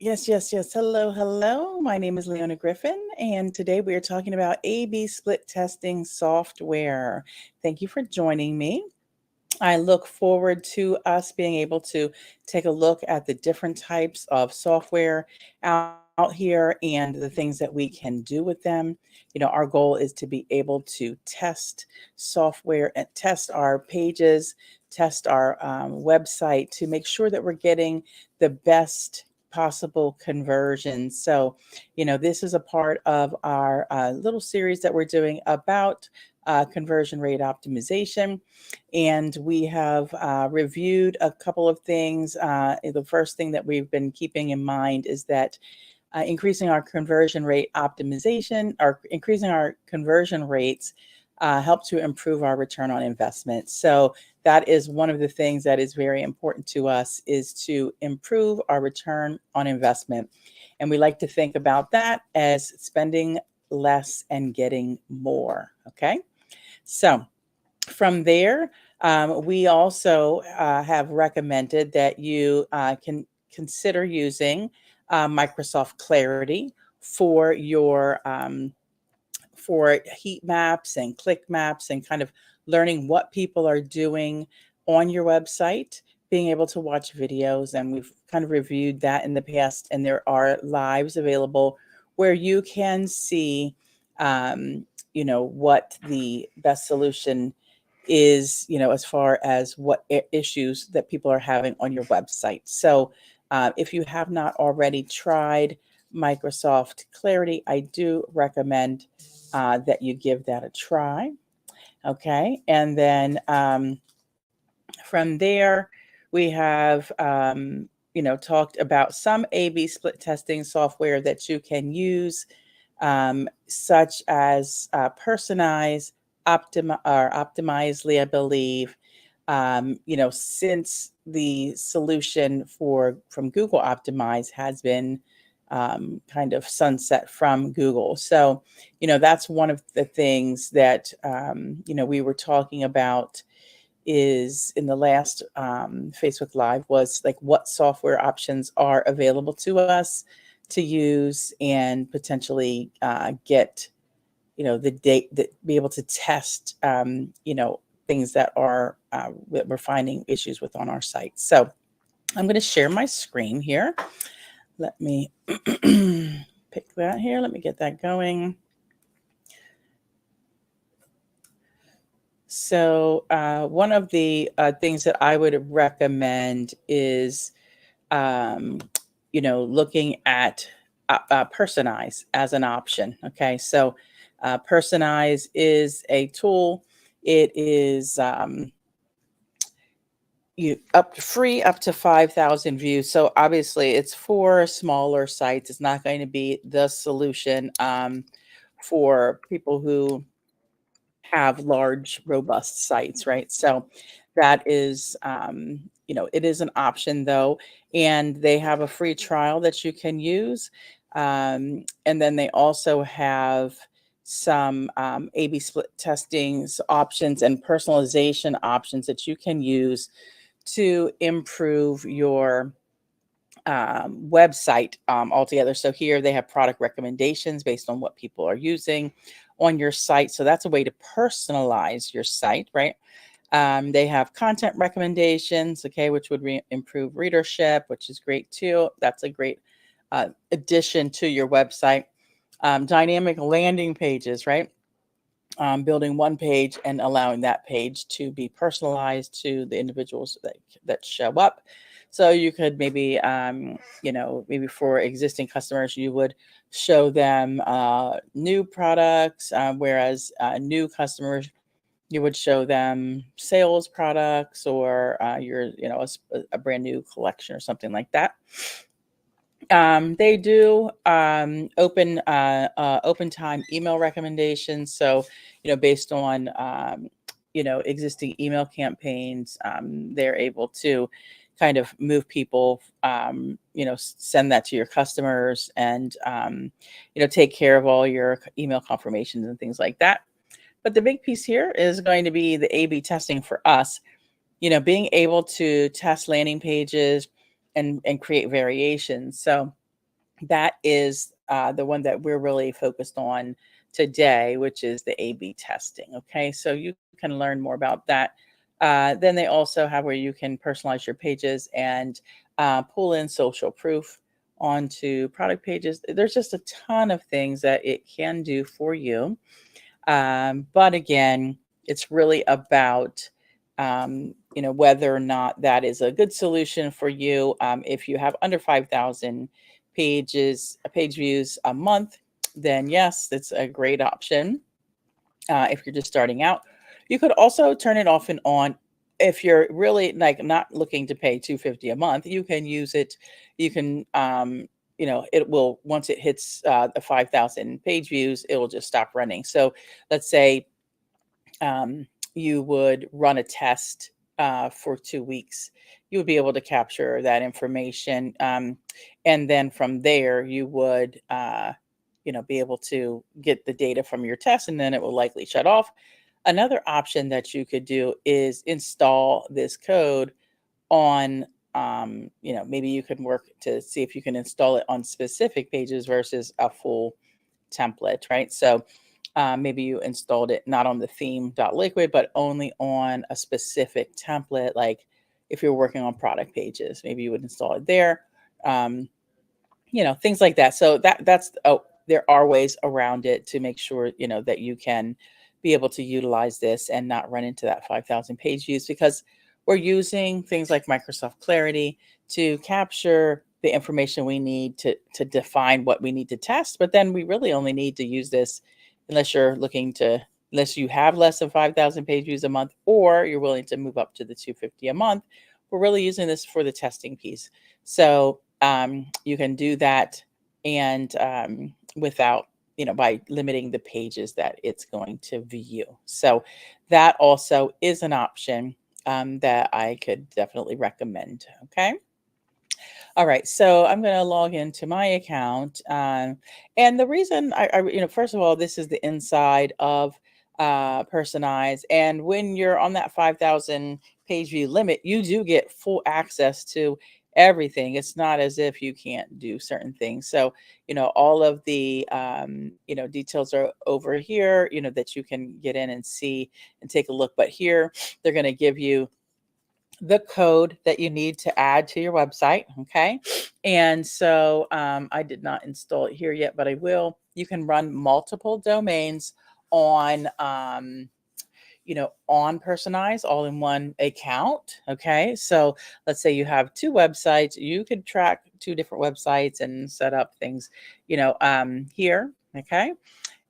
Yes, yes, yes. Hello, hello. My name is Leona Griffin, and today we are talking about A/B split testing software. Thank you for joining me. I look forward to us being able to take a look at the different types of software out here and the things that we can do with them. Our goal is to be able to test software and test our pages, test our website to make sure that we're getting the best possible conversions. So, this is a part of our little series that we're doing about conversion rate optimization, and we have reviewed a couple of things. The first thing that we've been keeping in mind is that increasing our conversion rate optimization or increasing our conversion rates help to improve our return on investment. So that is one of the things that is very important to us, is to improve our return on investment. And we like to think about that as spending less and getting more. Okay. So from there, we also have recommended that you can consider using Microsoft Clarity for your for heat maps and click maps and kind of learning what people are doing on your website, being able to watch videos. And we've kind of reviewed that in the past, and there are lives available where you can see, what the best solution is, as far as what issues that people are having on your website. So if you have not already tried Microsoft Clarity, I do recommend that you give that a try. Okay. And then from there, we have, talked about some A/B split testing software that you can use, such as Personalize, or Optimizely, I believe. Since the solution from Google Optimize has been kind of sunset from Google. So, that's one of the things that, we were talking about is in the last Facebook Live, was like what software options are available to us to use and potentially get, the date that be able to test, things that are that we're finding issues with on our site. So I'm going to share my screen here. Let me pick that here. Let me get that going. So one of the things that I would recommend is, um, looking at Personalize as an option. Okay, so Personalize is a tool. It is up to free, up to 5,000 views. So obviously it's for smaller sites. It's not going to be the solution for people who have large, robust sites, right? So that is, it is an option though, and they have a free trial that you can use. And then they also have some A/B split testings options and personalization options that you can use to improve your website altogether. So here they have product recommendations based on what people are using on your site. So that's a way to personalize your site, right? They have content recommendations, okay, which would improve readership, which is great too. That's a great addition to your website. Dynamic landing pages, right? Building one page and allowing that page to be personalized to the individuals that show up. So you could maybe, maybe for existing customers, you would show them new products, whereas new customers, you would show them sales products or a brand new collection or something like that. They do open time email recommendations. So, based on existing email campaigns, they're able to kind of move people, send that to your customers and take care of all your email confirmations and things like that. But the big piece here is going to be the A/B testing for us. Being able to test landing pages and create variations. So that is the one that we're really focused on today, which is the A/B testing. Okay, so you can learn more about that. Then they also have where you can personalize your pages and pull in social proof onto product pages. There's just a ton of things that it can do for you. But again, it's really about whether or not that is a good solution for you. If you have under 5,000 page views a month, then yes, it's a great option. If you're just starting out, you could also turn it off and on. If you're really like not looking to pay 250 a month, you can use it. You can, it will, once it hits the 5,000 page views, it will just stop running. So let's say you would run a test for 2 weeks. You would be able to capture that information. And then from there, you would, be able to get the data from your test, and then it will likely shut off. Another option that you could do is install this code on, maybe you could work to see if you can install it on specific pages versus a full template, right? So maybe you installed it not on the theme.liquid, but only on a specific template. Like if you're working on product pages, maybe you would install it there. Um, things like that. So there are ways around it to make sure, that you can be able to utilize this and not run into that 5,000 page views, because we're using things like Microsoft Clarity to capture the information we need to define what we need to test. But then we really only need to use this unless you have less than 5,000 page views a month, or you're willing to move up to the 250 a month. We're really using this for the testing piece. So you can do that, and without, by limiting the pages that it's going to view. So that also is an option that I could definitely recommend. Okay. All right, so I'm going to log into my account, and the reason first of all, this is the inside of Personalize, and when you're on that 5,000 page view limit, you do get full access to everything. It's not as if you can't do certain things. So, all of the details are over here, that you can get in and see and take a look. But here, they're going to give you the code that you need to add to your website. Okay. And so I did not install it here yet, but I will. You can run multiple domains on, on Personalize all in one account. Okay. So let's say you have two websites, you could track two different websites and set up things, here. Okay.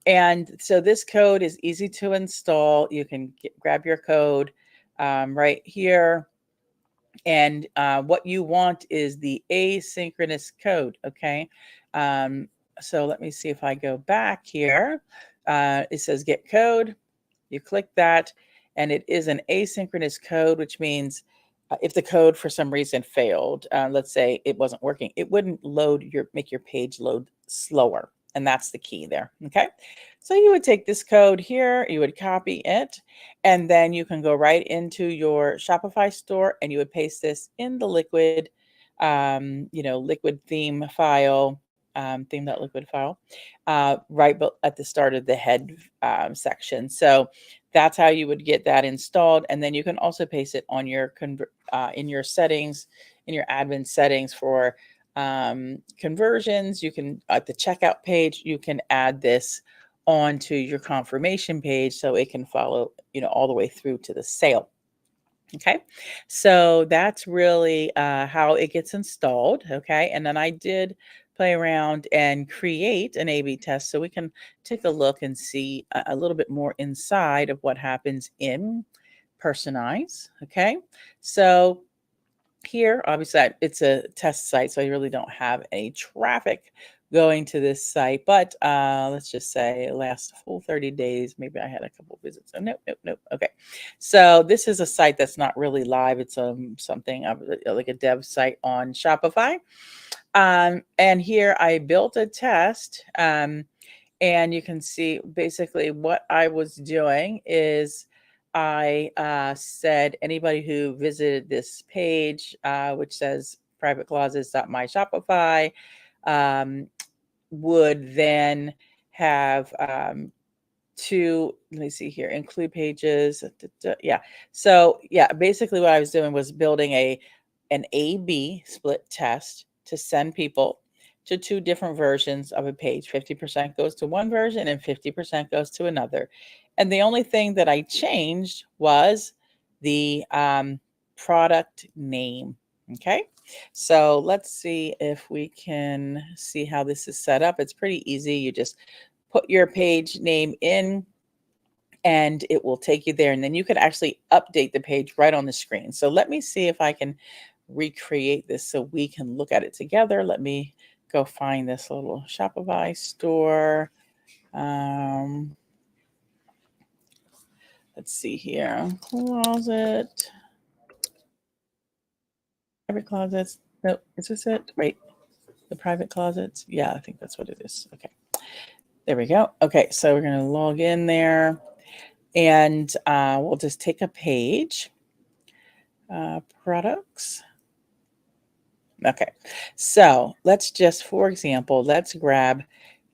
And so this code is easy to install. You can grab your code right here, and what you want is the asynchronous code. Okay. So let me see if I go back here. It says get code. You click that, and it is an asynchronous code, which means if the code for some reason failed, let's say it wasn't working, it wouldn't make your page load slower. And that's the key there. Okay. So you would take this code here, you would copy it, and then you can go right into your Shopify store and you would paste this in the liquid, liquid theme file, theme.liquid file, right at the start of the head section. So that's how you would get that installed. And then you can also paste it on your in your settings, in your admin settings for conversions. You can, at the checkout page, you can add this onto your confirmation page so it can follow, all the way through to the sale. Okay, so that's really how it gets installed. Okay, and then I did play around and create an A/B test so we can take a look and see a little bit more inside of what happens in Personalize. Okay, so here, obviously, it's a test site, so I really don't have any traffic going to this site. But let's just say last full 30 days, maybe I had a couple visits. Oh, nope, nope, nope. Okay, so this is a site that's not really live. It's something like a dev site on Shopify. And here I built a test, and you can see basically what I was doing is I said anybody who visited this page, which says privateclosets.myshopify, would then have to, let me see here, include pages. Yeah. So yeah, basically what I was doing was building an A/B split test to send people to two different versions of a page. 50% goes to one version and 50% goes to another. And the only thing that I changed was the product name. Okay. So let's see if we can see how this is set up. It's pretty easy. You just put your page name in and it will take you there. And then you can actually update the page right on the screen. So let me see if I can recreate this so we can look at it together. Let me go find this little Shopify store. Let's see here. Closet. Private closets. No, is this it? Wait, the private closets. Yeah, I think that's what it is. Okay. There we go. Okay, so we're going to log in there. And we'll just take a page, products. Okay, so let's just, for example, let's grab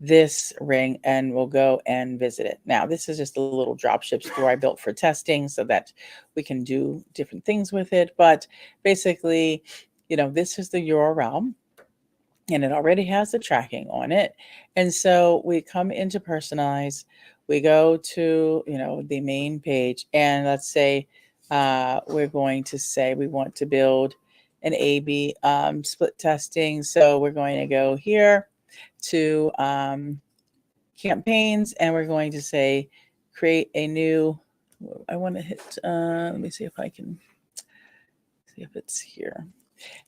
this ring and we'll go and visit it. Now, this is just a little dropship store I built for testing so that we can do different things with it. But basically, this is the URL. And it already has the tracking on it. And so we come into personalize, we go to, the main page, and let's say we're going to say we want to build an A/B split testing. So we're going to go here to campaigns, and we're going to say create a new, I want to hit, let me see if I can see if it's here.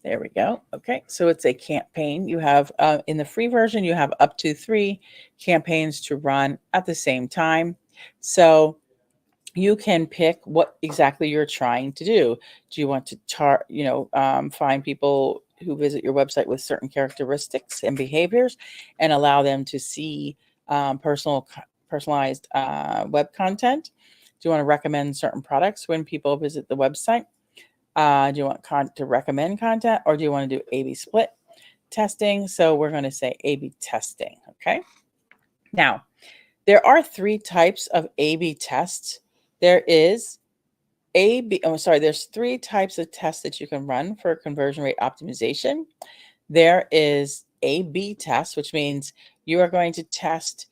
There we go. Okay, so it's a campaign. You have, in the free version, you have up to 3 campaigns to run at the same time. So you can pick what exactly you're trying to do. Do you want to find people who visit your website with certain characteristics and behaviors and allow them to see personalized web content? Do you want to recommend certain products when people visit the website? Do you want to recommend content, or do you want to do A/B split testing? So we're going to say A/B testing. Okay. Now, there are 3 types of A/B tests. There's 3 types of tests that you can run for conversion rate optimization. There is A/B test, which means you are going to test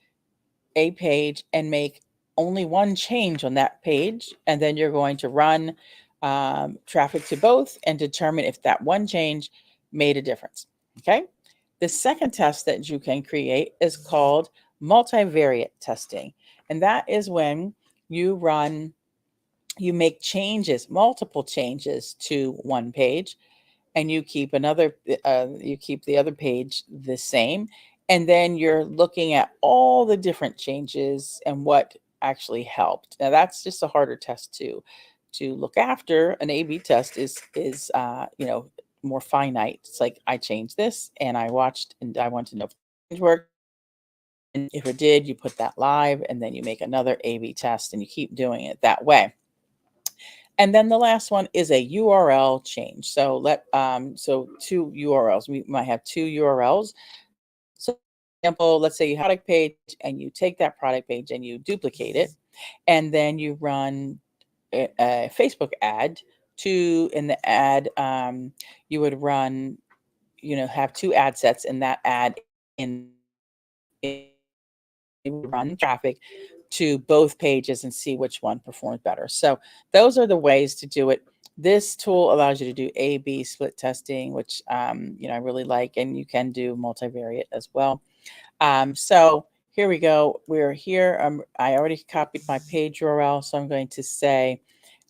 a page and make only one change on that page, and then you're going to run traffic to both and determine if that one change made a difference. Okay. The second test that you can create is called multivariate testing. And that is when you make changes, multiple changes to one page, and you keep the other page the same. And then you're looking at all the different changes and what actually helped. Now that's just a harder test to look after. An A/B test is more finite. It's like, I changed this and I watched and I want to know if it worked. And if it did, you put that live and then you make another A/B test and you keep doing it that way. And then the last one is a URL change. So 2 URLs. We might have 2 URLs. So, for example, let's say you have a product page and you take that product page and you duplicate it, and then you run a Facebook ad in the ad. You would run, have 2 ad sets in that ad in run traffic to both pages and see which one performs better. So those are the ways to do it. This tool allows you to do A/B split testing, which I really like, and you can do multivariate as well. So here we go. We're here. I already copied my page URL, so I'm going to say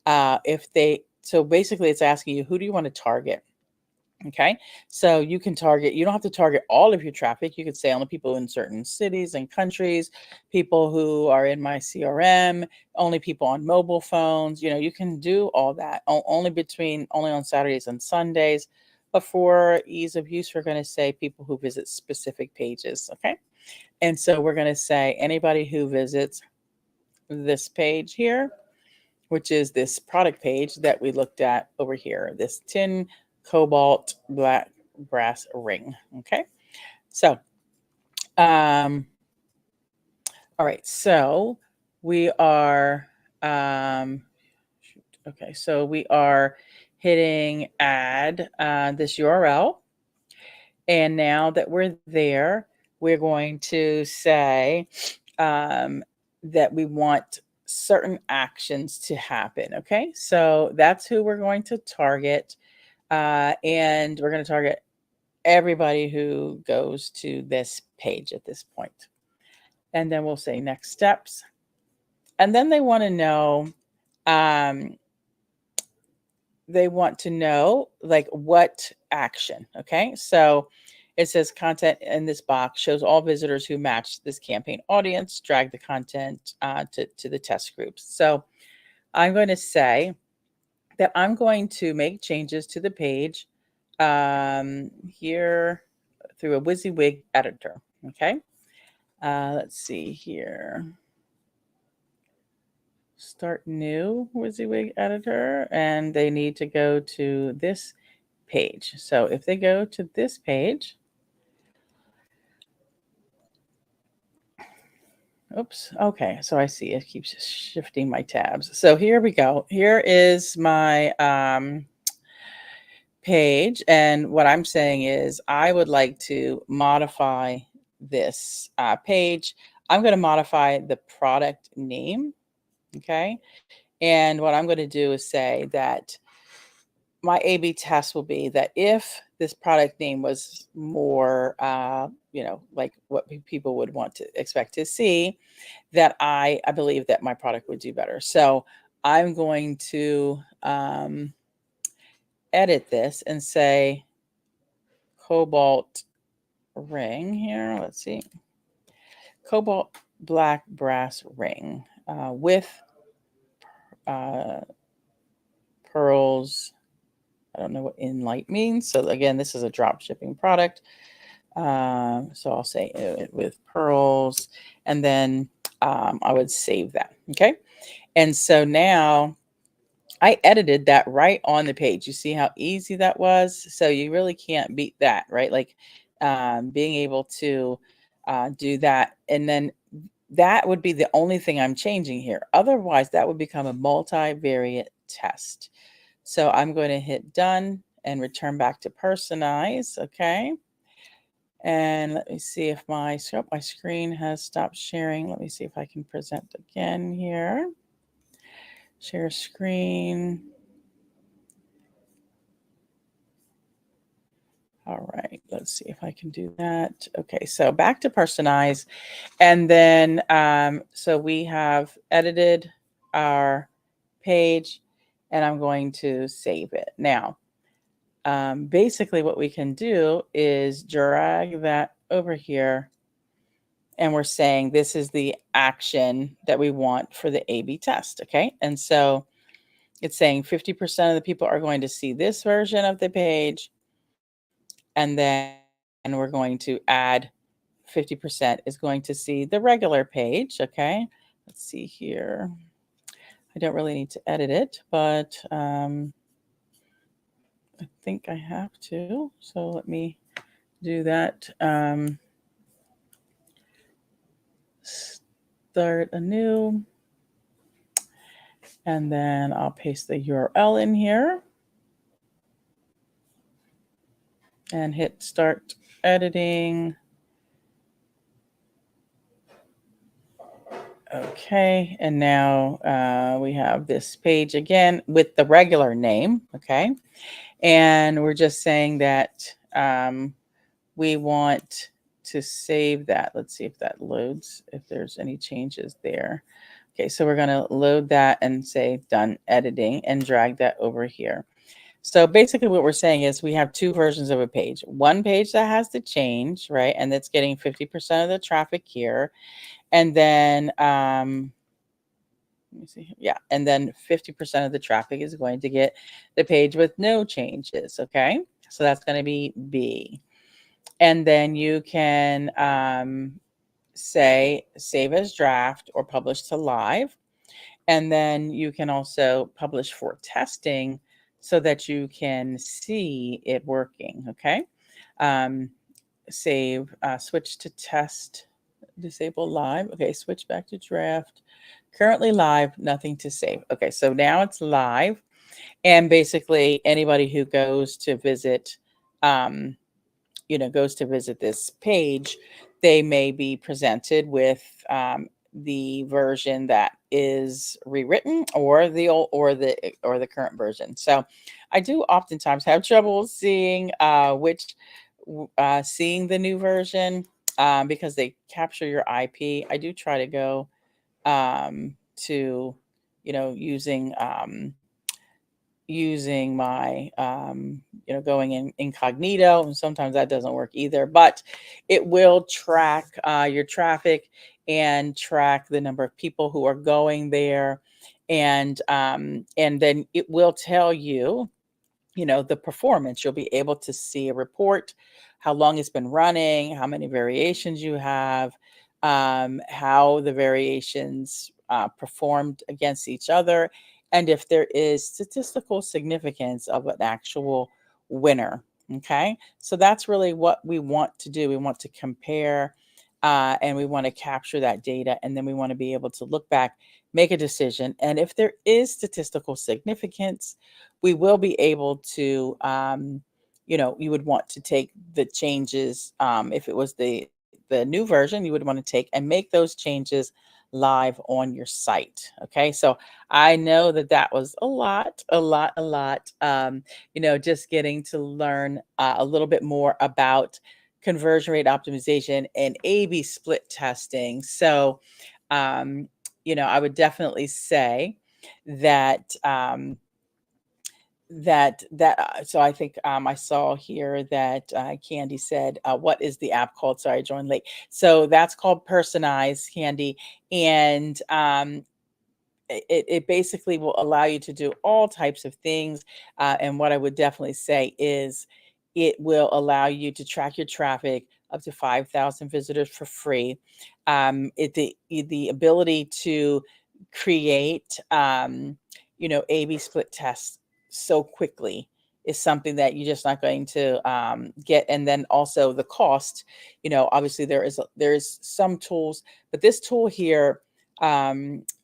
so basically it's asking you, who do you want to target? Okay, so you don't have to target all of your traffic. You could say only people in certain cities and countries, people who are in my CRM, only people on mobile phones. You can do all that only on Saturdays and Sundays. But for ease of use, we're going to say people who visit specific pages. Okay, and so we're going to say anybody who visits this page here, which is this product page that we looked at over here, this tin cobalt black brass ring. Okay, So, all right. So we are, shoot, okay. So we are hitting add this URL. And now that we're there, we're going to say that we want certain actions to happen. Okay. So that's who we're going to target. And we're going to target everybody who goes to this page at this point. And then we'll say next steps. And then they want to know, um, like what action. Okay. So it says content in this box shows all visitors who match this campaign audience, drag the content to the test groups. So I'm going to say that I'm going to make changes to the page here through a WYSIWYG editor. Okay. Let's see here. Start new WYSIWYG editor, and they need to go to this page. So if they go to this page, oops, okay, so I see it keeps shifting my tabs. So here we go. Here is my page, and what I'm saying is I would like to modify this page. I'm going to modify the product name, okay? And what I'm going to do is say that my A/B test will be that if this product name was more, like what people would want to expect to see, that I believe that my product would do better. So I'm going to edit this and say cobalt ring here. Let's see, cobalt black brass ring with pearls. I don't know what Inlight means. So again, this is a drop shipping product. So I'll say it with pearls, and then I would save that. Okay. And so now I edited that right on the page. You see how easy that was? So you really can't beat that, right? Like being able to do that. And then that would be the only thing I'm changing here. Otherwise, that would become a multivariate test. So I'm going to hit done and return back to Personalize. Okay. And let me see if my screen has stopped sharing. Let me see if I can present again here. Share screen. All right, let's see if I can do that. Okay, so back to Personalize. And then, so we have edited our page, and I'm going to save it. Now, basically what we can do is drag that over here, and we're saying this is the action that we want for the A/B test, okay? And so it's saying 50% of the people are going to see this version of the page, and then we're going to add 50% is going to see the regular page, okay? Let's see here. I don't really need to edit it, but I think I have to. So let me do that. Start anew. And then I'll paste the URL in here and hit start editing. Okay, and now we have this page again with the regular name, okay? And we're just saying that we want to save that. Let's see if that loads, if there's any changes there. Okay, so we're gonna load that and say done editing and drag that over here. So basically what we're saying is we have two versions of a page. One page that has the change, right? And that's getting 50% of the traffic here. And then, let me see. Yeah. And then 50% of the traffic is going to get the page with no changes. Okay. So that's going to be B. And then you can say save as draft or publish to live. And then you can also publish for testing so that you can see it working. Okay. save, switch to test, disable live. Okay, switch back to draft. Currently live, nothing to save. Okay, so now it's live. And basically anybody who goes to visit, goes to visit this page, they may be presented with the version that is rewritten, or the old, or the current version. So I do oftentimes have trouble seeing seeing the new version, because they capture your IP. I do try to go to, using my going in incognito, and sometimes that doesn't work either, but it will track your traffic and track the number of people who are going there, and then it will tell you, the performance. You'll be able to see a report, how long it's been running, how many variations you have, how the variations performed against each other, and if there is statistical significance of an actual winner. Okay, so that's really what we want to do. We want to compare, and we want to capture that data, and then we want to be able to look back, make a decision, and if there is statistical significance, we will be able to, you would want to take the changes. If it was the new version, you would want to take and make those changes live on your site. Okay, so I know that that was a lot. Just getting to learn a little bit more about conversion rate optimization and A/B split testing. So, I would definitely say that. So I think, I saw here that Candy said, what is the app called? Sorry, I joined late. So that's called Personalize, Candy. And it basically will allow you to do all types of things. And what I would definitely say is it will allow you to track your traffic up to 5,000 visitors for free. The ability to create, A/B split tests so quickly is something that you're just not going to get. And then also the cost, obviously there is some tools, but this tool here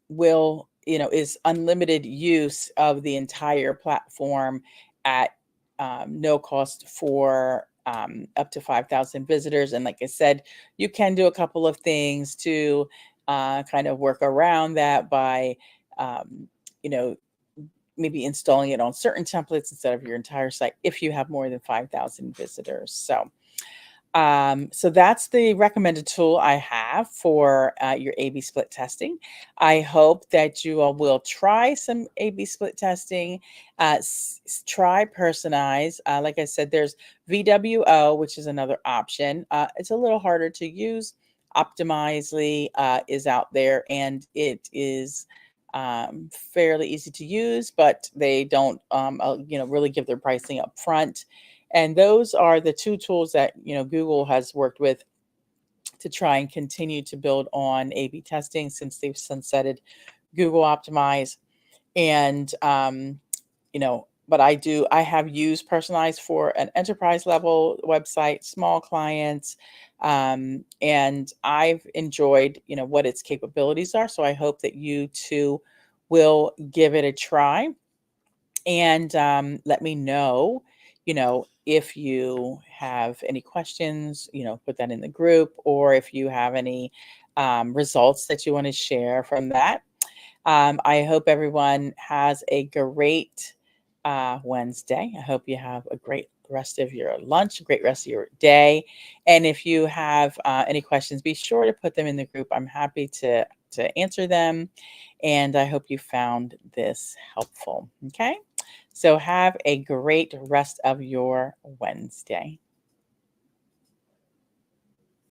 will, is unlimited use of the entire platform at no cost for up to 5,000 visitors. And like I said, you can do a couple of things to kind of work around that by, you know, maybe installing it on certain templates instead of your entire site if you have more than 5,000 visitors. So that's the recommended tool I have for your A/B split testing. I hope that you all will try some A/B split testing. Try Personalize. Like I said, there's VWO, which is another option. It's a little harder to use. Optimizely is out there, and it is fairly easy to use, but they don't, really give their pricing up front. And those are the two tools that, Google has worked with to try and continue to build on A/B testing since they've sunsetted Google Optimize. And, but I have used Personalized for an enterprise level website, small clients, and I've enjoyed, what its capabilities are. So I hope that you too will give it a try, and let me know, if you have any questions, put that in the group, or if you have any results that you want to share from that. I hope everyone has a great Wednesday. I hope you have a great rest of your lunch, a great rest of your day. And if you have any questions, be sure to put them in the group. I'm happy to answer them. And I hope you found this helpful. Okay. So have a great rest of your Wednesday.